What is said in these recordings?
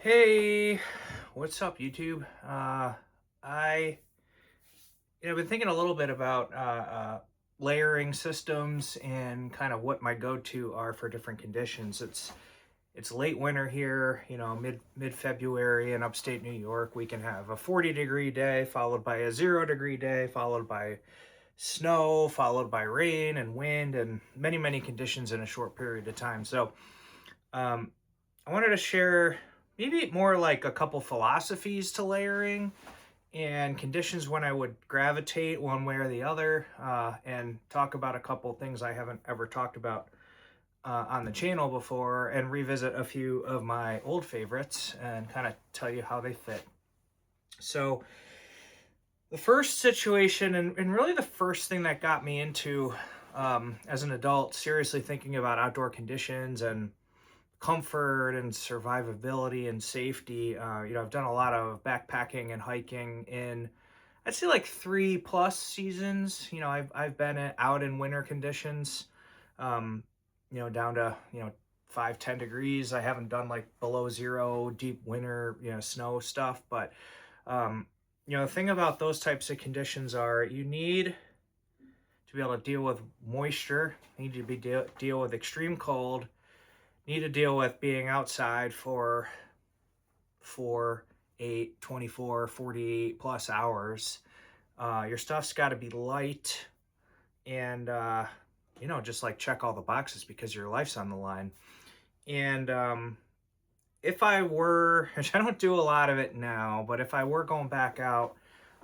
Hey, what's up, YouTube? I've been thinking a little bit about layering systems and kind of what my go-to are for different conditions. It's late winter here, mid February in upstate New York. We can have a 40-degree day followed by a 0-degree day, followed by snow, followed by rain and wind, and many conditions in a short period of time. So, um, I wanted to share maybe more like a couple philosophies to layering and conditions when I would gravitate one way or the other, and talk about a couple things I haven't ever talked about on the channel before, and revisit a few of my old favorites and kind of tell you how they fit. So, the first situation, and really the first thing that got me into, as an adult, seriously thinking about outdoor conditions and comfort and survivability and safety. I've done a lot of backpacking and hiking in, I'd say, like 3+ seasons. I've been out in winter conditions, um, down to 5-10 degrees. I haven't done like below zero deep winter snow stuff, but the thing about those types of conditions are you need to be able to deal with moisture, need to be deal with extreme cold, need to deal with being outside for 8, 24, 48 plus hours. Your stuff's got to be light and, just like check all the boxes because your life's on the line. And if I were, which I don't do a lot of it now, but if I were going back out,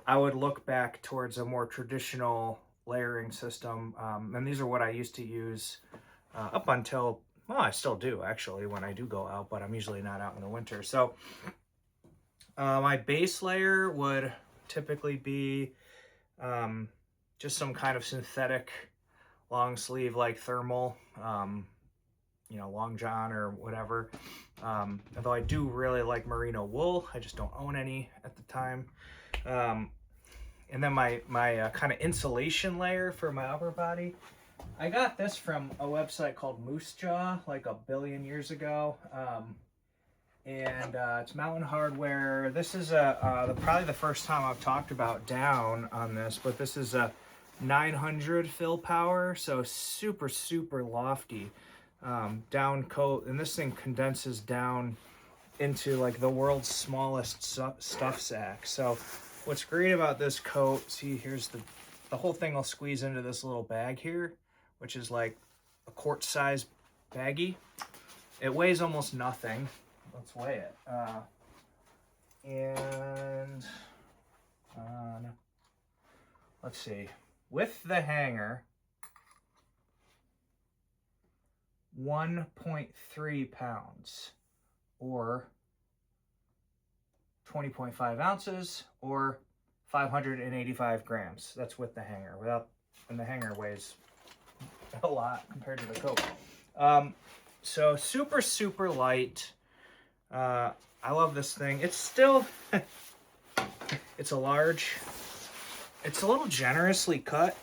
I would look back towards a more traditional layering system. And these are what I used to use up until, well, I still do actually when I do go out, but I'm usually not out in the winter. So my base layer would typically be just some kind of synthetic long sleeve like thermal, long john or whatever. Although I do really like merino wool, I just don't own any at the time. And then my kind of insulation layer for my upper body, I got this from a website called Moose Jaw like a billion years ago. And it's Mountain Hardware. This is probably the first time I've talked about down on this, but this is a 900 fill power, so super lofty down coat, and this thing condenses down into like the world's smallest stuff sack. So what's great about this coat, see, here's the whole thing will squeeze into this little bag here, which is like a quart size baggie. It weighs almost nothing. Let's weigh it. No. Let's see. With the hanger, 1.3 pounds, or 20.5 ounces, or 585 grams. That's with the hanger. And the hanger weighs a lot compared to the coat. So super light. I love this thing. It's still, it's a large, it's a little generously cut.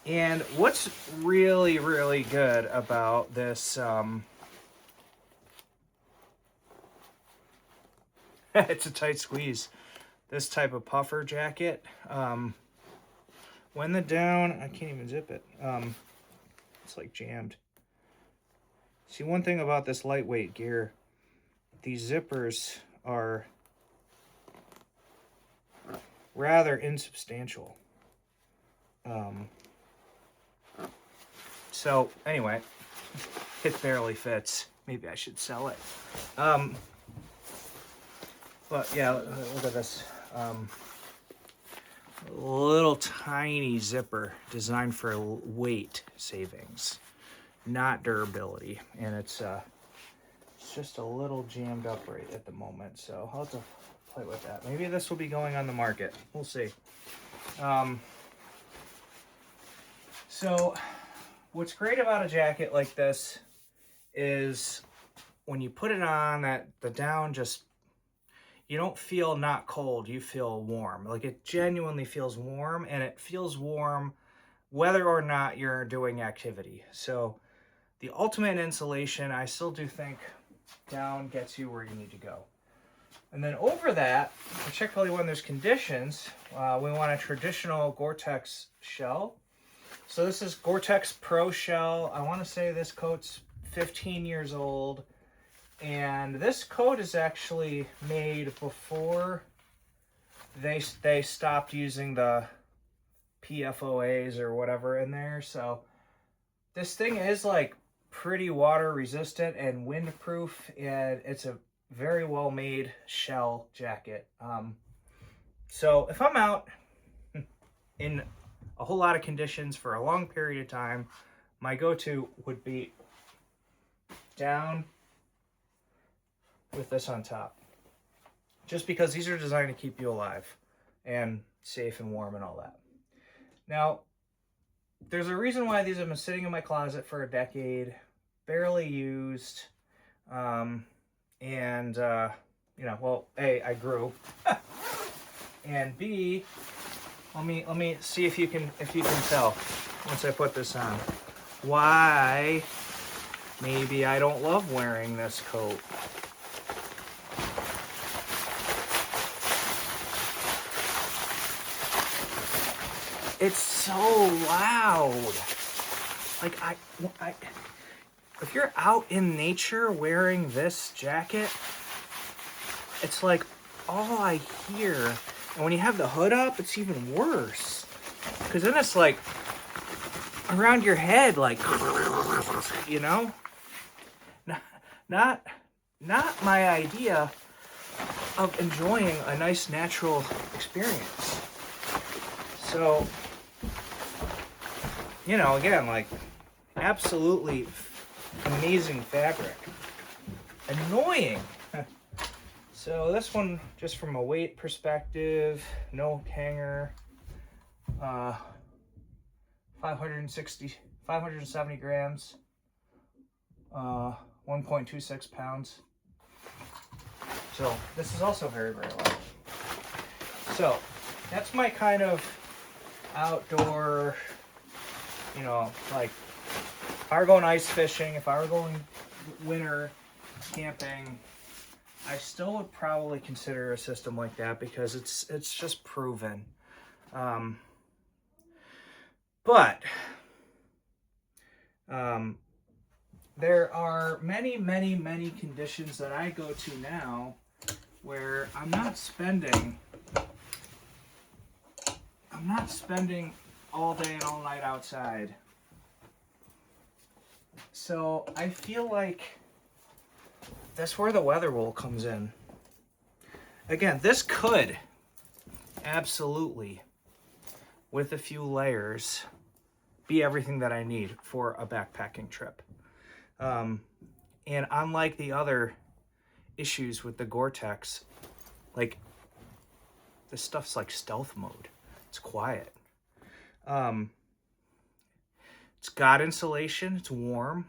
And what's really good about this, it's a tight squeeze. This type of puffer jacket, when the down, I can't even zip it. It's like jammed. See, one thing about this lightweight gear, these zippers are rather insubstantial. So anyway, it barely fits. Maybe I should sell it. But yeah, look at this. Little tiny zipper designed for weight savings, not durability. And it's just a little jammed up right at the moment. So I'll have to play with that. Maybe this will be going on the market. We'll see. So what's great about a jacket like this is when you put it on, that the down just, you don't feel not cold, you feel warm. Like it genuinely feels warm, and it feels warm whether or not you're doing activity. So the ultimate insulation, I still do think down gets you where you need to go. And then over that, particularly when there's conditions, we want a traditional Gore-Tex shell. So this is Gore-Tex Pro Shell. I want to say this coat's 15 years old. And this coat is actually made before they stopped using the PFOAs or whatever in there. So this thing is like pretty water resistant and windproof, and it's a very well made shell jacket. So if I'm out in a whole lot of conditions for a long period of time, my go-to would be down with this on top, just because these are designed to keep you alive and safe and warm and all that. Now, there's a reason why these have been sitting in my closet for a decade, barely used, you know, well, A, I grew, and B, let me see if you can tell once I put this on why maybe I don't love wearing this coat. It's so loud. Like if you're out in nature wearing this jacket, it's like all I hear. And when you have the hood up, it's even worse. Because then it's like around your head, like, you know? Not my idea of enjoying a nice natural experience. So, you know, again, like, absolutely amazing fabric. Annoying. So this one, just from a weight perspective, no hanger, 570 grams, 1.26 pounds. So this is also very, very light. So that's my kind of outdoor, you know, like if I were going ice fishing, if I were going winter camping, I still would probably consider a system like that because it's just proven. But there are many conditions that I go to now where I'm not spending all day and all night outside. So I feel like that's where the weather wool comes in. Again, this could absolutely, with a few layers, be everything that I need for a backpacking trip. And unlike the other issues with the Gore-Tex, like, this stuff's like stealth mode. It's quiet. It's got insulation. It's warm.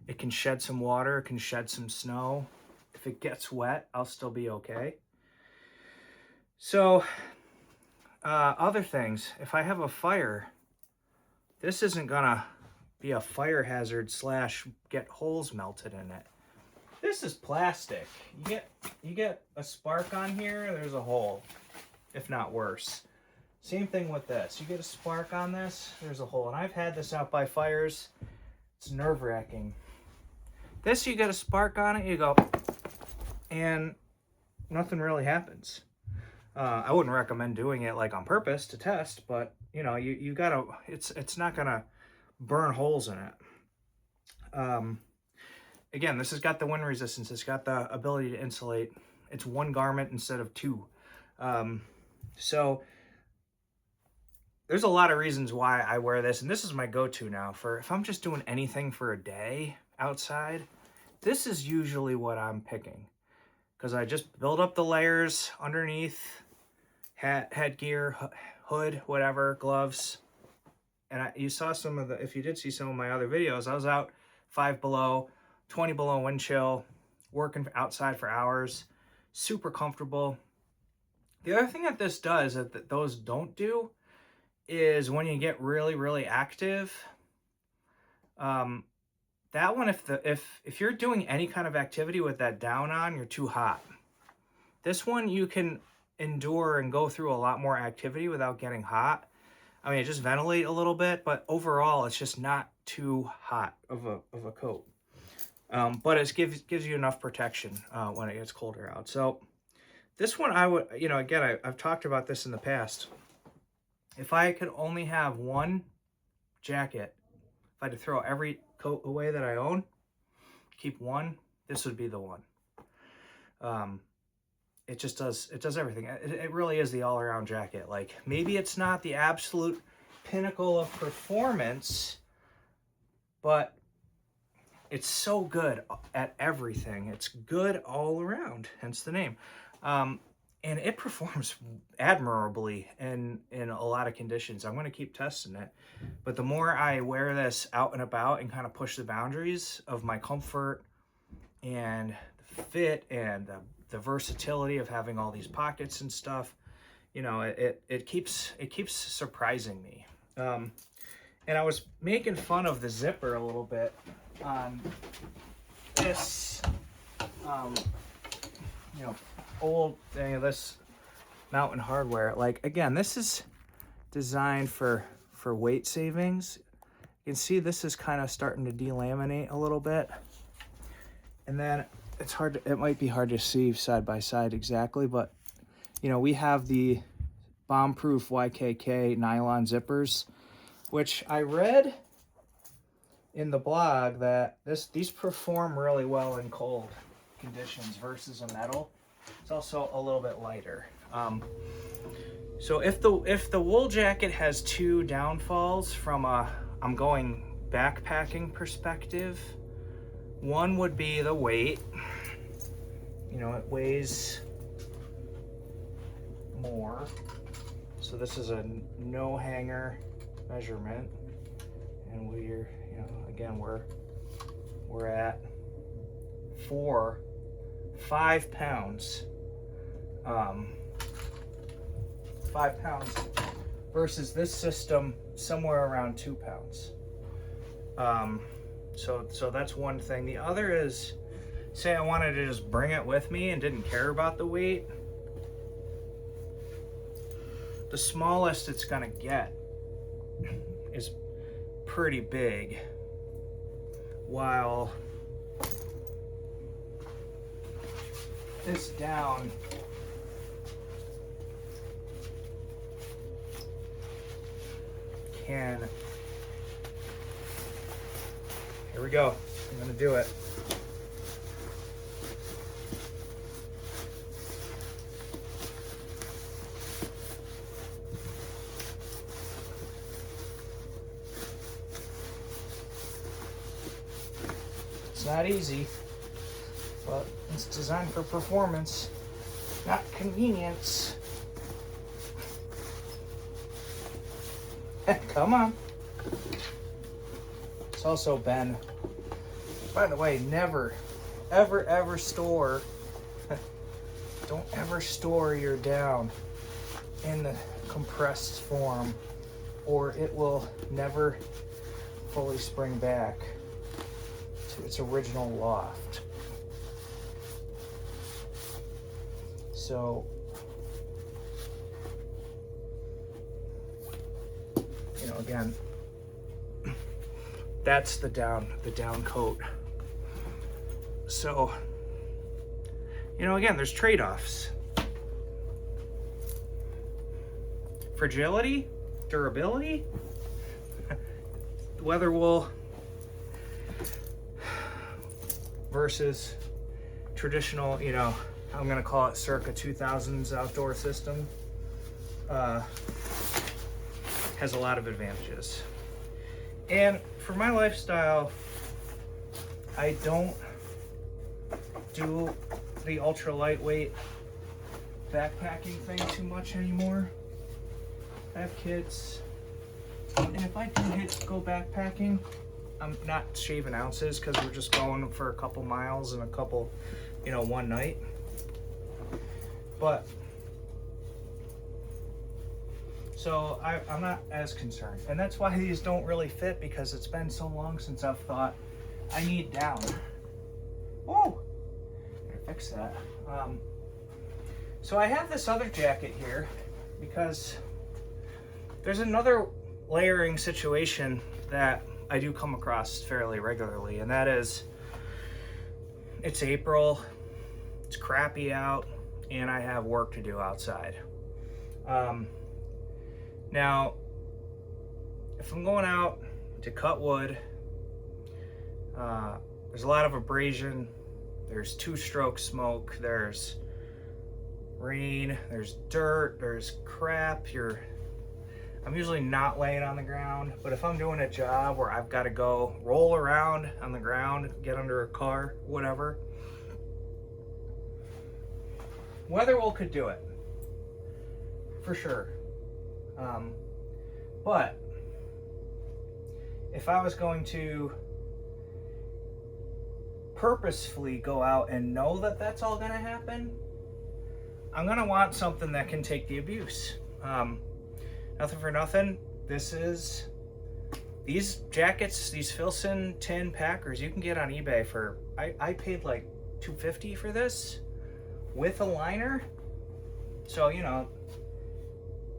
It can shed some water. It can shed some snow. If it gets wet, I'll still be okay. So, other things. If I have a fire, this isn't gonna be a fire hazard / get holes melted in it. This is plastic. You get a spark on here, there's a hole, if not worse. Same thing with this. You get a spark on this, there's a hole. And I've had this out by fires. It's nerve-wracking. This, you get a spark on it, you go, and nothing really happens. I wouldn't recommend doing it like on purpose to test, but you know, you gotta, it's not gonna burn holes in it. Again, this has got the wind resistance. It's got the ability to insulate. It's one garment instead of two. So there's a lot of reasons why I wear this, and this is my go-to now for if I'm just doing anything for a day outside. This is usually what I'm picking because I just build up the layers underneath, headgear, hood, whatever, gloves. And you saw some of the, if you did see some of my other videos, I was out 5 below, 20 below wind chill, working outside for hours, super comfortable. The other thing that this does that those don't do is when you get really active, that one, if you're doing any kind of activity with that down on, you're too hot. This one you can endure and go through a lot more activity without getting hot. I mean, just ventilate a little bit, but overall, it's just not too hot of a coat. But it gives you enough protection when it gets colder out. So this one, I would, again, I've talked about this in the past. If I could only have one jacket, if I had to throw every coat away that I own, keep one, this would be the one. It does everything. It really is the all-around jacket. Like, maybe it's not the absolute pinnacle of performance, but it's so good at everything. It's good all around, hence the name. And it performs admirably in a lot of conditions. I'm going to keep testing it. But the more I wear this out and about and kind of push the boundaries of my comfort and the fit and the versatility of having all these pockets and stuff, it keeps surprising me. And I was making fun of the zipper a little bit on this, old thing of this Mountain Hardwear. Like, again, this is designed for weight savings. You can see this is kind of starting to delaminate a little bit. And then it might be hard to see side by side exactly, but we have the bomb-proof YKK nylon zippers, which I read in the blog that these perform really well in cold conditions versus a metal. It's also a little bit lighter. So if the wool jacket has two downfalls from I'm going backpacking perspective, one would be the weight. It weighs more. So this is a no hanger measurement, and we're at 5 pounds. 5 pounds versus this system somewhere around 2 pounds. So that's one thing. The other is, say I wanted to just bring it with me and didn't care about the weight. The smallest it's gonna get is pretty big, while this down can, here we go, I'm gonna do it. It's not easy, but it's designed for performance, not convenience. Come on. It's also been, by the way, never, ever store, don't ever store your down in the compressed form, or it will never fully spring back to its original loft. So, again, that's the down coat. So, again, there's trade-offs. Fragility, durability, weather wool versus traditional, I'm gonna call it circa 2000s outdoor system. Has a lot of advantages. And for my lifestyle, I don't do the ultra lightweight backpacking thing too much anymore. I have kids, and if I do go backpacking, I'm not shaving ounces because we're just going for a couple miles and a couple, one night. But so I'm not as concerned, and that's why these don't really fit, because it's been so long since I've thought I need down. Oh, gotta fix that. So I have this other jacket here because there's another layering situation that I do come across fairly regularly, and that is it's April, it's crappy out, and I have work to do outside. Now, if I'm going out to cut wood, there's a lot of abrasion, there's two-stroke smoke, there's rain, there's dirt, there's crap. I'm usually not laying on the ground, but if I'm doing a job where I've got to go roll around on the ground, get under a car, whatever, weather will could do it, for sure. But if I was going to purposefully go out and know that that's all going to happen, I'm going to want something that can take the abuse. Nothing for nothing. These jackets, these Filson tin packers, you can get on eBay for, I paid like $250 for this with a liner. So, you know,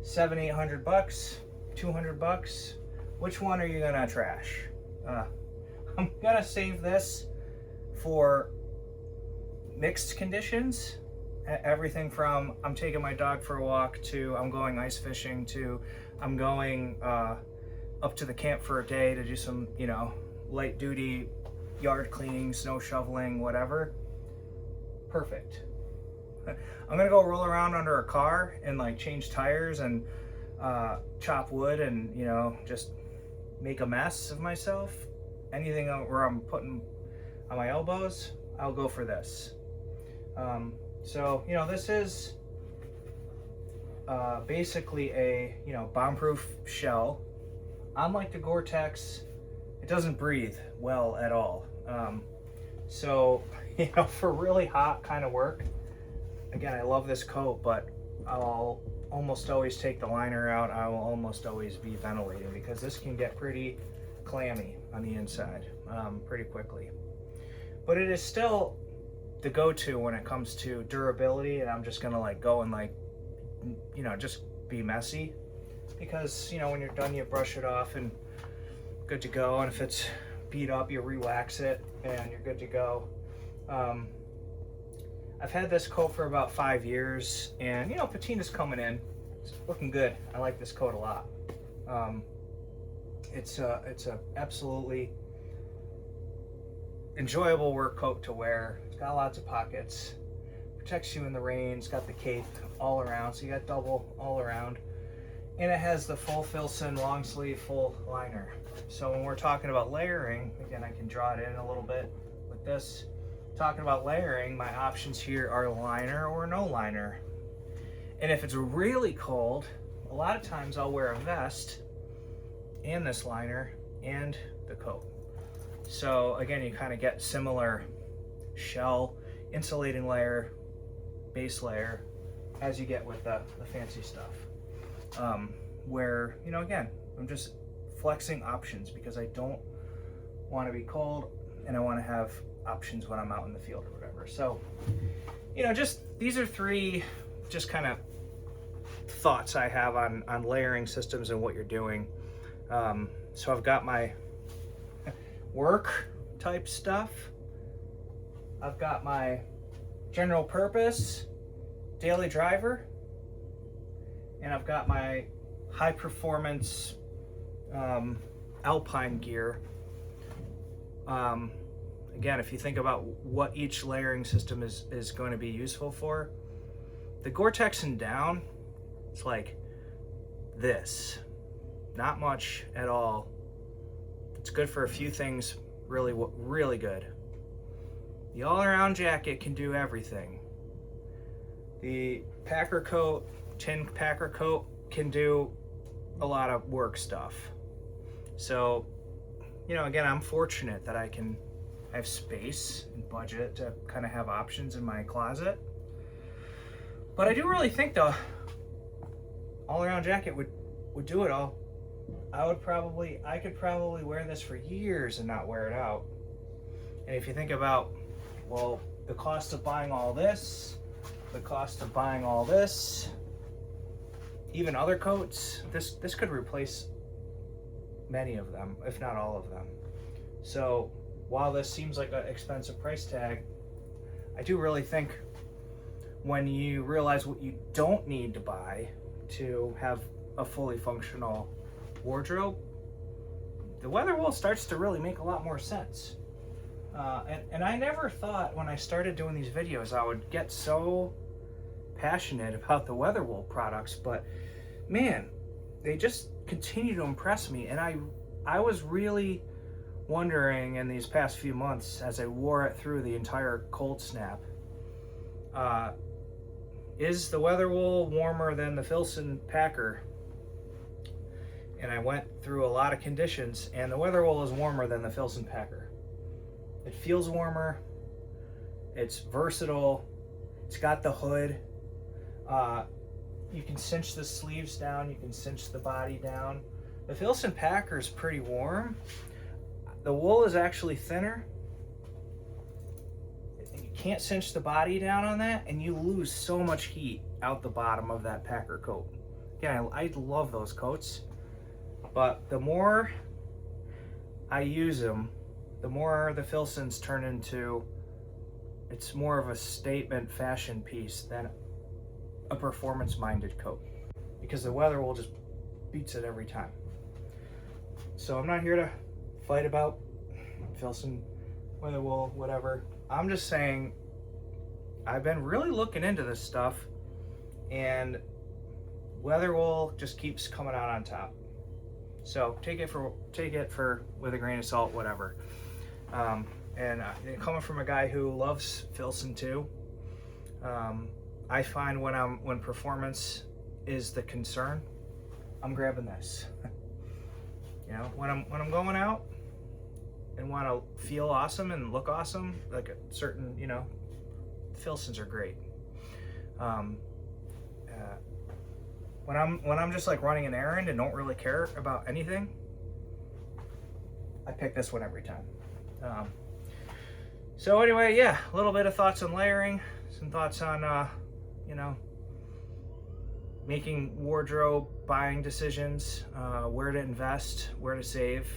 $700-800, $200. Which one are you gonna trash? I'm gonna save this for mixed conditions. Everything from I'm taking my dog for a walk to I'm going ice fishing to I'm going up to the camp for a day to do some, you know, light duty yard cleaning, snow shoveling, whatever. Perfect. I'm gonna go roll around under a car and like change tires and chop wood and, you know, just make a mess of myself. Anything where I'm putting on my elbows, I'll go for this. So, you know, this is basically a, you know, bomb-proof shell. Unlike the Gore-Tex, it doesn't breathe well at all. So, you know, for really hot kind of work, again, I love this coat, but I'll almost always take the liner out. I will almost always be ventilating because this can get pretty clammy on the inside pretty quickly. But it is still the go-to when it comes to durability, and I'm just gonna like go and like, you know, just be messy because, you know, when you're done you brush it off and good to go, and if it's beat up you re-wax it and you're good to go. I've had this coat for about 5 years, and, you know, patina's coming in. It's looking good. I like this coat a lot. It's a absolutely enjoyable work coat to wear. It's got lots of pockets, protects you in the rain. It's got the cape all around, so you got double all around, and it has the full Filson long sleeve full liner. So when we're talking about layering, again, I can draw it in a little bit with this. Talking about layering, my options here are liner or no liner. And if it's really cold, a lot of times I'll wear a vest and this liner and the coat. So again, you kind of get similar shell, insulating layer, base layer, as you get with the fancy stuff. Where, you know, again, I'm just flexing options because I don't want to be cold and I want to have options when I'm out in the field or whatever. So, you know, just these are three just kind of thoughts I have on layering systems and what you're doing. So I've got my work type stuff. I've got my general purpose daily driver, and I've got my high performance alpine gear. Again, if you think about what each layering system is going to be useful for, the Gore-Tex and down, it's like this. Not much at all. It's good for a few things, really, really good. The all-around jacket can do everything. The packer coat, tin packer coat, can do a lot of work stuff. So, you know, again, I'm fortunate that I have space and budget to kind of have options in my closet. But I do really think the all-around jacket would do it all. I could probably wear this for years and not wear it out. And if you think about, well, the cost of buying all this, the cost of buying all this, even other coats, this could replace many of them, if not all of them. So while this seems like an expensive price tag, I do really think when you realize what you don't need to buy to have a fully functional wardrobe, the weather wool starts to really make a lot more sense. And I never thought when I started doing these videos I would get so passionate about the weather wool products, but man, they just continue to impress me. And I was really wondering in these past few months as I wore it through the entire cold snap, is the weather wool warmer than the Filson Packer? And I went through a lot of conditions, and the weather wool is warmer than the Filson Packer. It feels warmer, it's versatile, it's got the hood, you can cinch the sleeves down, you can cinch the body down. The Filson Packer is pretty warm. The wool is actually thinner. You can't cinch the body down on that, and you lose so much heat out the bottom of that Packer coat. Again, I love those coats, but the more I use them, the more the Filsons turn into, it's more of a statement fashion piece than a performance-minded coat, because the weather wool just beats it every time. So I'm not here to fight about Filson, weather wool, whatever. I'm just saying I've been really looking into this stuff, and weather wool just keeps coming out on top. So take it for with a grain of salt, whatever. And coming from a guy who loves Filson too, I find when performance is the concern, I'm grabbing this. You know, when I'm going out and want to feel awesome and look awesome, like a certain, you know, Filsons are great. When I'm just like running an errand and don't really care about anything, I pick this one every time. So anyway, yeah, a little bit of thoughts on layering, some thoughts on, you know, making wardrobe buying decisions, where to invest, where to save.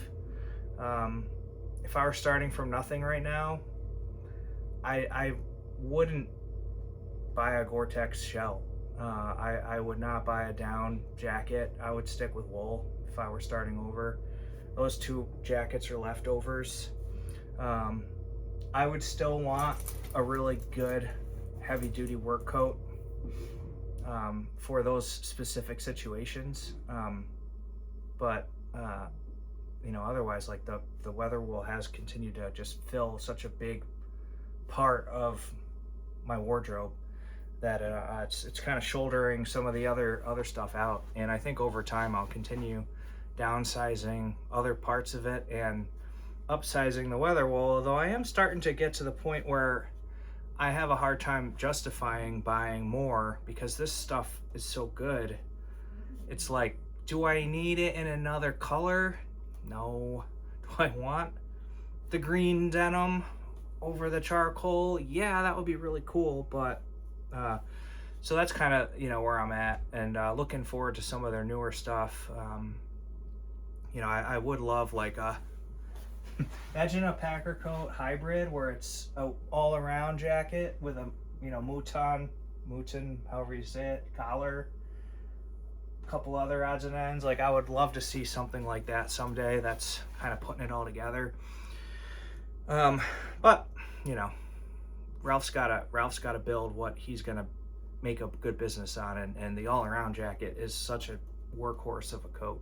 If I were starting from nothing right now, I wouldn't buy a Gore-Tex shell. I would not buy a down jacket. I would stick with wool if I were starting over. Those two jackets are leftovers. I would still want a really good heavy-duty work coat for those specific situations. But you know, otherwise, like the weather wool has continued to just fill such a big part of my wardrobe that it's kind of shouldering some of the other stuff out. And I think over time I'll continue downsizing other parts of it and upsizing the weather wool, although I am starting to get to the point where I have a hard time justifying buying more because this stuff is so good. It's like, do I need it in another color? No. Do I want the green denim over the charcoal? Yeah, that would be really cool, but so that's kind of, you know, where I'm at, and looking forward to some of their newer stuff. You know, I would love like a imagine a Packer coat hybrid where it's a all-around jacket with a, you know, mouton, however you say it, collar, a couple other odds and ends. Like, I would love to see something like that someday. That's kind of putting it all together. But you know, Ralph's gotta build what he's gonna make a good business on, and the all-around jacket is such a workhorse of a coat.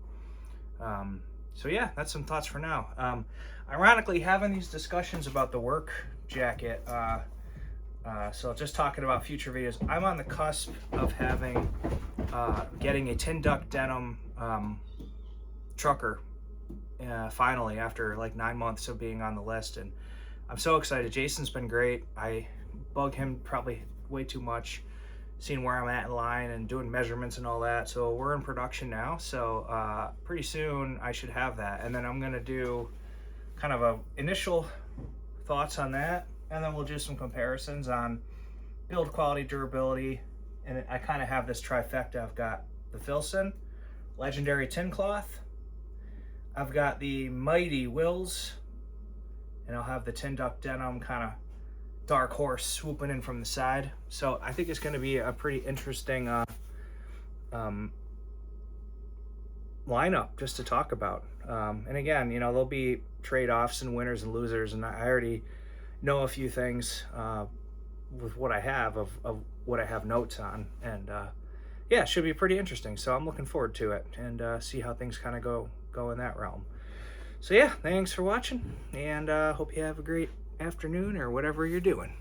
So yeah, that's some thoughts for now. Ironically, having these discussions about the work jacket, so just talking about future videos, I'm on the cusp of having getting a tin duck denim trucker finally, after like 9 months of being on the list, and I'm so excited. Jason's been great. I bug him probably way too much, seeing where I'm at in line and doing measurements and all that. So we're in production now, so pretty soon I should have that, and then I'm gonna do kind of a initial thoughts on that, and then we'll do some comparisons on build quality, durability, and I kind of have this trifecta. I've got the Filson Legendary Tin Cloth, I've got the Mighty Wills, and I'll have the Tin Duck Denim kind of dark horse swooping in from the side. So I think it's going to be a pretty interesting lineup just to talk about. And again, you know, there'll be trade-offs and winners and losers, and I already know a few things with what I have of what I have notes on, and yeah, it should be pretty interesting. So I'm looking forward to it and see how things kind of go in that realm. So yeah, thanks for watching, and hope you have a great afternoon or whatever you're doing.